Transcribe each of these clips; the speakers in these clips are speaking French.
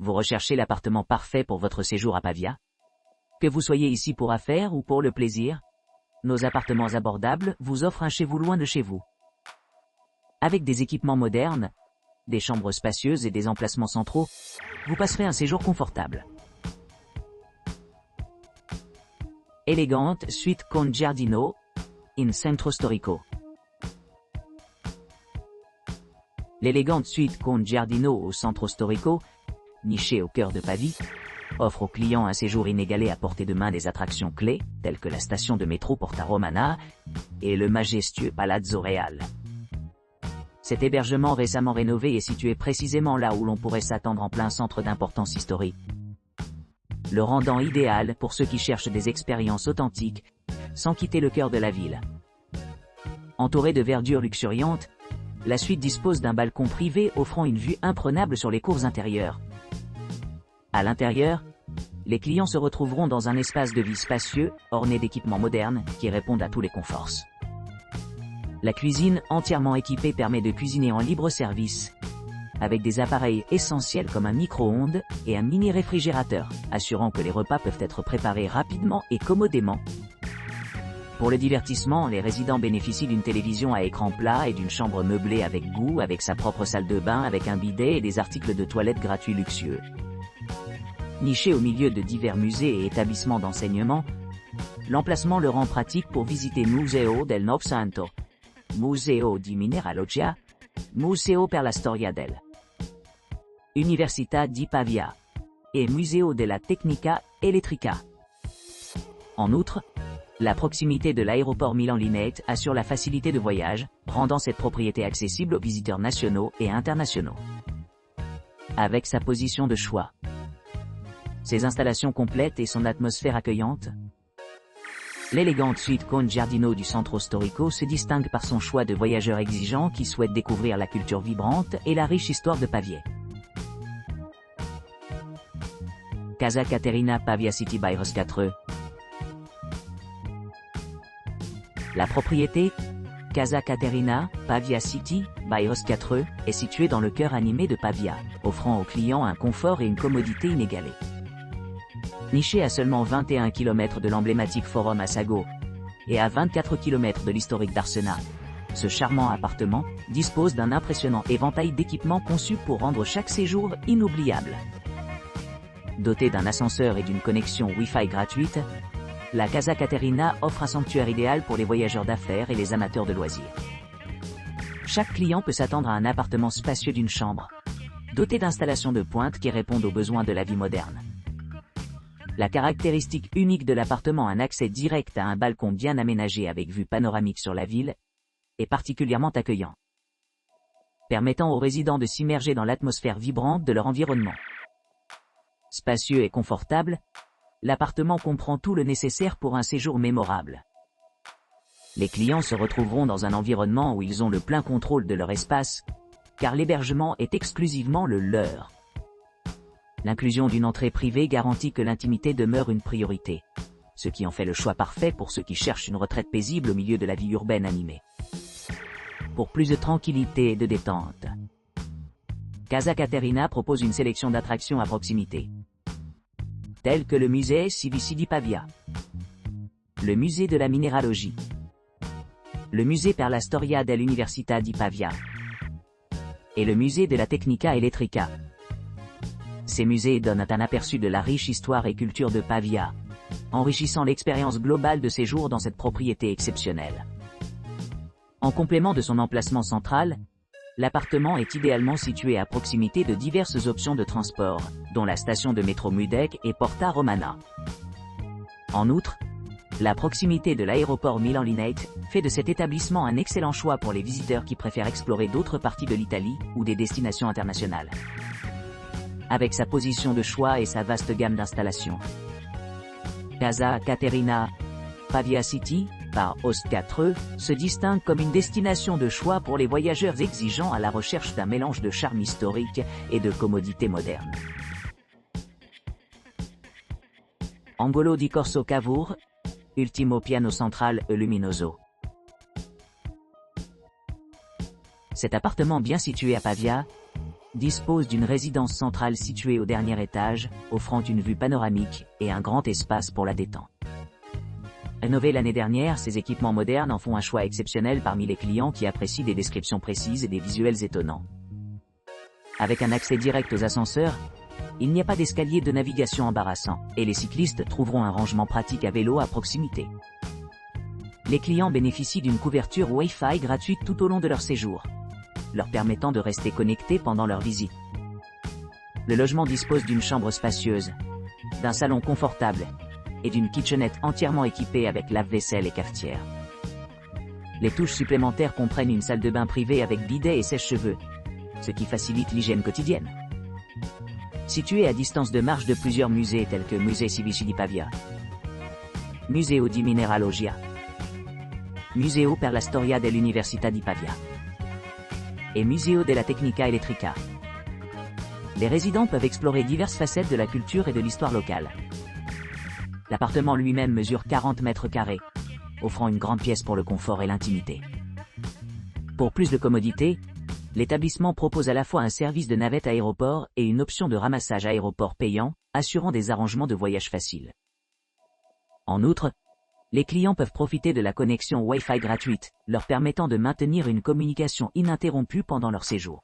Vous recherchez l'appartement parfait pour votre séjour à Pavia? Que vous soyez ici pour affaires ou pour le plaisir, nos appartements abordables vous offrent un chez vous loin de chez vous. Avec des équipements modernes, des chambres spacieuses et des emplacements centraux, vous passerez un séjour confortable. Élégante suite con giardino, in centro storico. L'élégante suite con giardino au centro storico, nichée au cœur de Pavie, offre aux clients un séjour inégalé à portée de main des attractions clés, telles que la station de métro Porta Romana et le majestueux Palazzo Real. Cet hébergement récemment rénové est situé précisément là où l'on pourrait s'attendre en plein centre d'importance historique, le rendant idéal pour ceux qui cherchent des expériences authentiques, sans quitter le cœur de la ville. Entourée de verdure luxuriante, la suite dispose d'un balcon privé offrant une vue imprenable sur les cours intérieures. À l'intérieur, les clients se retrouveront dans un espace de vie spacieux, orné d'équipements modernes, qui répondent à tous les conforts. La cuisine entièrement équipée permet de cuisiner en libre service, avec des appareils essentiels comme un micro-ondes et un mini-réfrigérateur, assurant que les repas peuvent être préparés rapidement et commodément. Pour le divertissement, les résidents bénéficient d'une télévision à écran plat et d'une chambre meublée avec goût, avec sa propre salle de bain, avec un bidet et des articles de toilette gratuits luxueux. Niché au milieu de divers musées et établissements d'enseignement, l'emplacement le rend pratique pour visiter Museo del Novecento, Museo di Mineralogia, Museo per la Storia del Università di Pavia et Museo della Tecnica Elettrica. En outre, la proximité de l'aéroport Milan-Linate assure la facilité de voyage, rendant cette propriété accessible aux visiteurs nationaux et internationaux. Avec sa position de choix, ses installations complètes et son atmosphère accueillante, l'élégante suite con giardino du Centro Storico se distingue par son choix de voyageurs exigeants qui souhaitent découvrir la culture vibrante et la riche histoire de Pavie. Casa Caterina Pavia City by Ros 4. La propriété, Casa Caterina, Pavia City, by Ros 4, est située dans le cœur animé de Pavia, offrant aux clients un confort et une commodité inégalés. Niché à seulement 21 km de l'emblématique Forum à Sago, et à 24 km de l'historique d'Arsena, ce charmant appartement dispose d'un impressionnant éventail d'équipements conçus pour rendre chaque séjour inoubliable. Doté d'un ascenseur et d'une connexion Wi-Fi gratuite, la Casa Caterina offre un sanctuaire idéal pour les voyageurs d'affaires et les amateurs de loisirs. Chaque client peut s'attendre à un appartement spacieux d'une chambre, doté d'installations de pointe qui répondent aux besoins de la vie moderne. La caractéristique unique de l'appartement, un accès direct à un balcon bien aménagé avec vue panoramique sur la ville, est particulièrement accueillant, permettant aux résidents de s'immerger dans l'atmosphère vibrante de leur environnement. Spacieux et confortable, l'appartement comprend tout le nécessaire pour un séjour mémorable. Les clients se retrouveront dans un environnement où ils ont le plein contrôle de leur espace, car l'hébergement est exclusivement le leur. L'inclusion d'une entrée privée garantit que l'intimité demeure une priorité, ce qui en fait le choix parfait pour ceux qui cherchent une retraite paisible au milieu de la vie urbaine animée. Pour plus de tranquillité et de détente, Casa Caterina propose une sélection d'attractions à proximité, telles que le musée Civici di Pavia, le musée de la minéralogie, le musée per la Storia dell'Università di Pavia et le musée de la Tecnica Elettrica. Ces musées donnent un aperçu de la riche histoire et culture de Pavia, enrichissant l'expérience globale de séjour dans cette propriété exceptionnelle. En complément de son emplacement central, l'appartement est idéalement situé à proximité de diverses options de transport, dont la station de métro Mudec et Porta Romana. En outre, la proximité de l'aéroport Milan-Linate fait de cet établissement un excellent choix pour les visiteurs qui préfèrent explorer d'autres parties de l'Italie ou des destinations internationales. Avec sa position de choix et sa vaste gamme d'installations, Casa Caterina Pavia City, par Ros 4, se distingue comme une destination de choix pour les voyageurs exigeants à la recherche d'un mélange de charme historique et de commodité moderne. Angolo di Corso Cavour, ultimo piano central e luminoso. Cet appartement bien situé à Pavia dispose d'une résidence centrale située au dernier étage, offrant une vue panoramique et un grand espace pour la détente. Rénovés l'année dernière, ces équipements modernes en font un choix exceptionnel parmi les clients qui apprécient des descriptions précises et des visuels étonnants. Avec un accès direct aux ascenseurs, il n'y a pas d'escalier de navigation embarrassant, et les cyclistes trouveront un rangement pratique à vélo à proximité. Les clients bénéficient d'une couverture Wi-Fi gratuite tout au long de leur séjour, leur permettant de rester connectés pendant leur visite. Le logement dispose d'une chambre spacieuse, d'un salon confortable, et d'une kitchenette entièrement équipée avec lave-vaisselle et cafetière. Les touches supplémentaires comprennent une salle de bain privée avec bidet et sèche-cheveux, ce qui facilite l'hygiène quotidienne. Situé à distance de marche de plusieurs musées tels que Musée Civici di Pavia, Museo di Mineralogia, Museo per la Storia dell'Università di Pavia et Museo della Tecnica Elettrica. Les résidents peuvent explorer diverses facettes de la culture et de l'histoire locale. L'appartement lui-même mesure 40 mètres carrés, offrant une grande pièce pour le confort et l'intimité. Pour plus de commodité, l'établissement propose à la fois un service de navette aéroport et une option de ramassage aéroport payant, assurant des arrangements de voyage faciles. En outre, les clients peuvent profiter de la connexion Wi-Fi gratuite, leur permettant de maintenir une communication ininterrompue pendant leur séjour.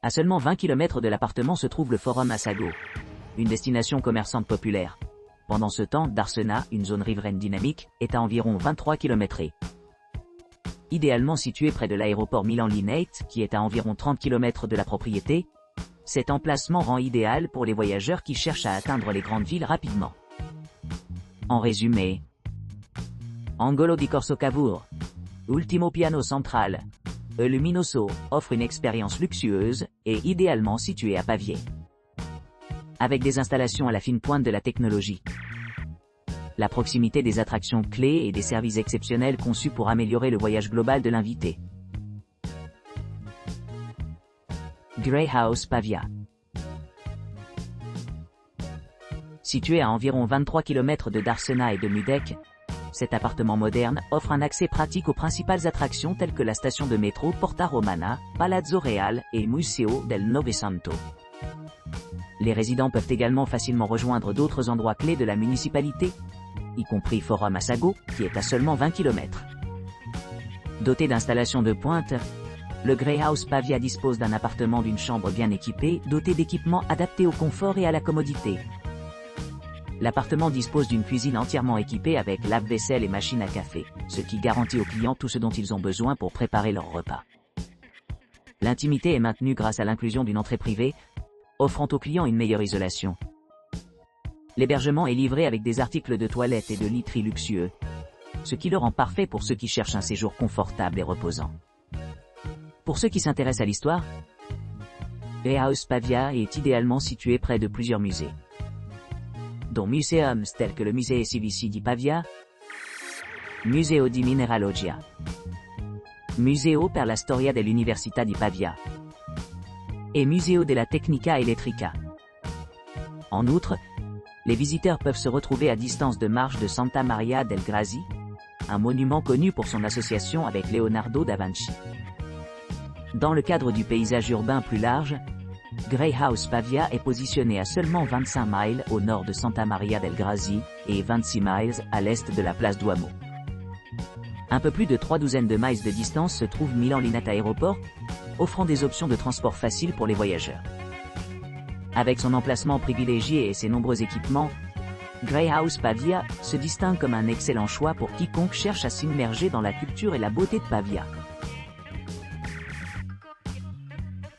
À seulement 20 km de l'appartement se trouve le Forum Assago, une destination commerçante populaire. Pendant ce temps, Darsena, une zone riveraine dynamique, est à environ 23 km. Idéalement situé près de l'aéroport Milan-Linate, qui est à environ 30 km de la propriété, cet emplacement rend idéal pour les voyageurs qui cherchent à atteindre les grandes villes rapidement. En résumé, Angolo di Corso Cavour, Ultimo Piano Central, E Luminoso, offre une expérience luxueuse et idéalement située à Pavie, avec des installations à la fine pointe de la technologie, la proximité des attractions clés et des services exceptionnels conçus pour améliorer le voyage global de l'invité. Grey House Pavia. Situé à environ 23 km de Darsena et de Mudec, cet appartement moderne offre un accès pratique aux principales attractions telles que la station de métro Porta Romana, Palazzo Real et Museo del Novecento. Les résidents peuvent également facilement rejoindre d'autres endroits clés de la municipalité, y compris Forum Assago, qui est à seulement 20 km. Doté d'installations de pointe, le Grey House Pavia dispose d'un appartement d'une chambre bien équipée, doté d'équipements adaptés au confort et à la commodité. L'appartement dispose d'une cuisine entièrement équipée avec lave-vaisselle et machine à café, ce qui garantit aux clients tout ce dont ils ont besoin pour préparer leur repas. L'intimité est maintenue grâce à l'inclusion d'une entrée privée, offrant aux clients une meilleure isolation. L'hébergement est livré avec des articles de toilette et de literie luxueux, ce qui le rend parfait pour ceux qui cherchent un séjour confortable et reposant. Pour ceux qui s'intéressent à l'histoire, Grey House Pavia est idéalement situé près de plusieurs musées, dont museums tels que le Musée Civici di Pavia, Museo di Mineralogia, Museo per la Storia dell'Università di Pavia et Museo della Tecnica Elettrica. En outre, les visiteurs peuvent se retrouver à distance de marche de Santa Maria del Grassi, un monument connu pour son association avec Leonardo da Vinci. Dans le cadre du paysage urbain plus large, Grey House Pavia est positionné à seulement 25 miles au nord de Santa Maria del Grassi et 26 miles à l'est de la place Duomo. Un peu plus de 3 douzaines de miles de distance se trouve Milan-Linate Aéroport, offrant des options de transport faciles pour les voyageurs. Avec son emplacement privilégié et ses nombreux équipements, Grey House Pavia se distingue comme un excellent choix pour quiconque cherche à s'immerger dans la culture et la beauté de Pavia.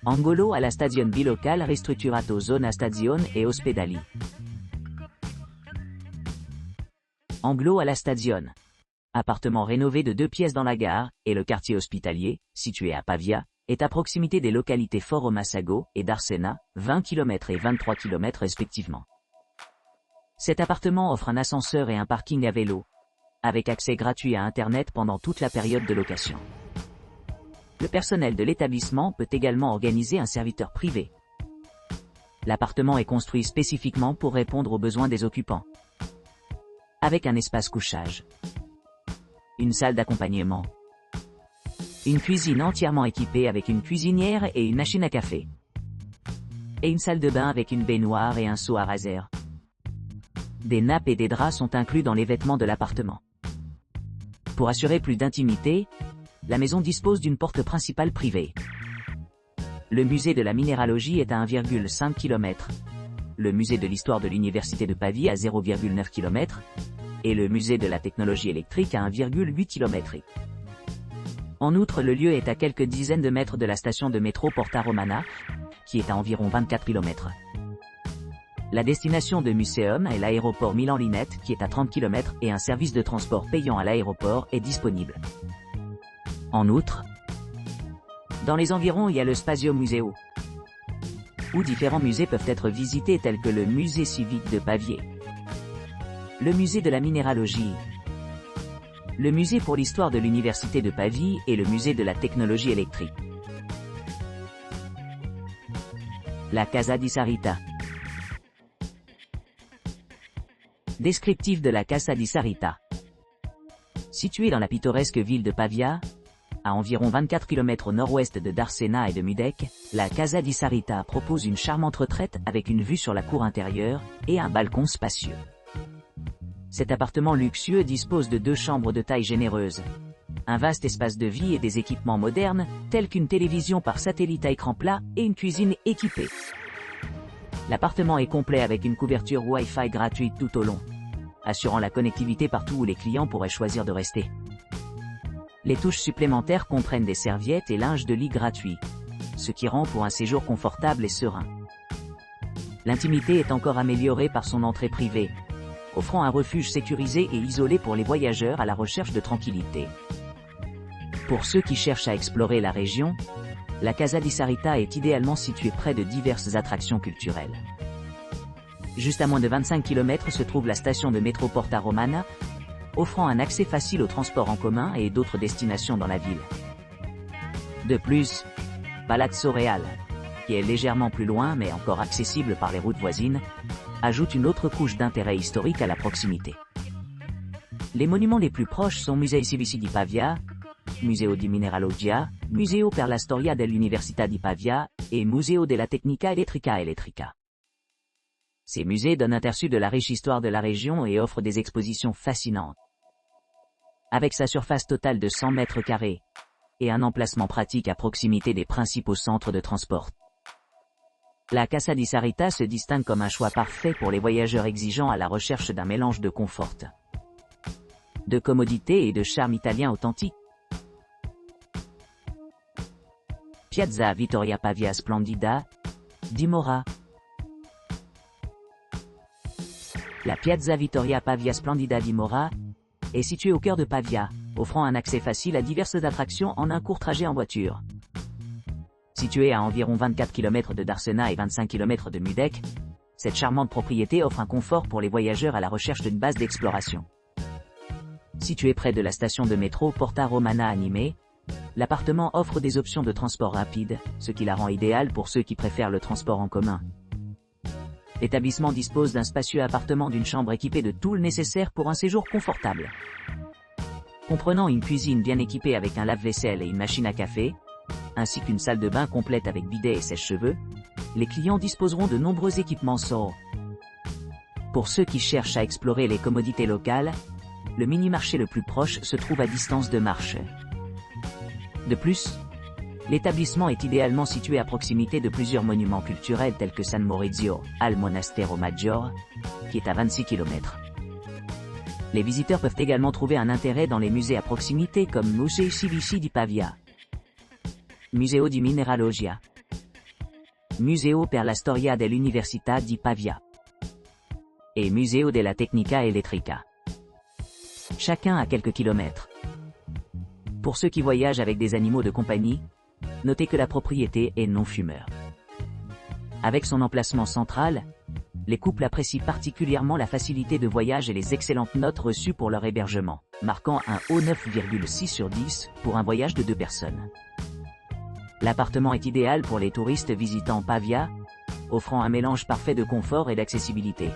Angolo alla stazione bilocale ristrutturato zona stazione e ospedali. Anglo alla stazione. Appartement rénové de 2 pièces dans la gare, et le quartier hospitalier, situé à Pavia, est à proximité des localités Forum Assago et Darsena, 20 km et 23 km respectivement. Cet appartement offre un ascenseur et un parking à vélo, avec accès gratuit à Internet pendant toute la période de location. Le personnel de l'établissement peut également organiser un serviteur privé. L'appartement est construit spécifiquement pour répondre aux besoins des occupants, avec un espace couchage, une salle d'accompagnement, une cuisine entièrement équipée avec une cuisinière et une machine à café. et une salle de bain avec une baignoire et un seau à raser. Des nappes et des draps sont inclus dans les vêtements de l'appartement. Pour assurer plus d'intimité, la maison dispose d'une porte principale privée. Le musée de la minéralogie est à 1,5 km, le musée de l'histoire de l'université de Pavie à 0,9 km, et le musée de la technologie électrique à 1,8 km. En outre, le lieu est à quelques dizaines de mètres de la station de métro Porta Romana, qui est à environ 24 km. La destination de Museum est l'aéroport Milan-Linette, qui est à 30 km, et un service de transport payant à l'aéroport est disponible. En outre, dans les environs il y a le Spazio Museo, où différents musées peuvent être visités tels que le musée civique de Pavie, le musée de la minéralogie, le musée pour l'histoire de l'université de Pavie et le musée de la technologie électrique. La Casa di Sarita. Descriptif de la Casa di Sarita. Située dans la pittoresque ville de Pavia, à environ 24 km au nord-ouest de Darsena et de Mudec, la Casa di Sarita propose une charmante retraite avec une vue sur la cour intérieure et un balcon spacieux. Cet appartement luxueux dispose de 2 chambres de taille généreuse, un vaste espace de vie et des équipements modernes, tels qu'une télévision par satellite à écran plat et une cuisine équipée. L'appartement est complet avec une couverture Wi-Fi gratuite tout au long, assurant la connectivité partout où les clients pourraient choisir de rester. Les touches supplémentaires comprennent des serviettes et linge de lit gratuits, ce qui rend pour un séjour confortable et serein. L'intimité est encore améliorée par son entrée privée, offrant un refuge sécurisé et isolé pour les voyageurs à la recherche de tranquillité. Pour ceux qui cherchent à explorer la région, la Casa di Sarita est idéalement située près de diverses attractions culturelles. Juste à moins de 25 km se trouve la station de métro Porta Romana, offrant un accès facile aux transports en commun et d'autres destinations dans la ville. De plus, Palazzo Reale, qui est légèrement plus loin mais encore accessible par les routes voisines, ajoute une autre couche d'intérêt historique à la proximité. Les monuments les plus proches sont Musei Civici di Pavia, Museo di Mineralogia, Museo per la Storia dell'Università di Pavia et Museo della Tecnica Elettrica. Ces musées donnent un aperçu de la riche histoire de la région et offrent des expositions fascinantes. Avec sa surface totale de 100 mètres carrés et un emplacement pratique à proximité des principaux centres de transport, la Casa di Sarita se distingue comme un choix parfait pour les voyageurs exigeants à la recherche d'un mélange de confort, de commodité et de charme italien authentique. Piazza Vittoria Pavia Splendida, di Mora. La Piazza Vittoria Pavia Splendida di Mora est située au cœur de Pavia, offrant un accès facile à diverses attractions en un court trajet en voiture. Située à environ 24 km de Darsena et 25 km de Mudec, cette charmante propriété offre un confort pour les voyageurs à la recherche d'une base d'exploration. Située près de la station de métro Porta Romana animée, l'appartement offre des options de transport rapide, ce qui la rend idéale pour ceux qui préfèrent le transport en commun. L'établissement dispose d'un spacieux appartement d'une chambre équipée de tout le nécessaire pour un séjour confortable. Comprenant une cuisine bien équipée avec un lave-vaisselle et une machine à café, ainsi qu'une salle de bain complète avec bidet et sèche-cheveux, les clients disposeront de nombreux équipements SOR. Pour ceux qui cherchent à explorer les commodités locales, le mini-marché le plus proche se trouve à distance de marche. De plus, l'établissement est idéalement situé à proximité de plusieurs monuments culturels tels que San Maurizio al Monastero Maggiore, qui est à 26 km. Les visiteurs peuvent également trouver un intérêt dans les musées à proximité comme Musei Civici di Pavia, Museo di Mineralogia, Museo per la Storia dell'Università di Pavia et Museo della Tecnica Elettrica. Chacun à quelques kilomètres. Pour ceux qui voyagent avec des animaux de compagnie, notez que la propriété est non-fumeur. Avec son emplacement central, les couples apprécient particulièrement la facilité de voyage et les excellentes notes reçues pour leur hébergement, marquant un haut 9,6 sur 10 pour un voyage de 2 personnes. L'appartement est idéal pour les touristes visitant Pavia, offrant un mélange parfait de confort et d'accessibilité.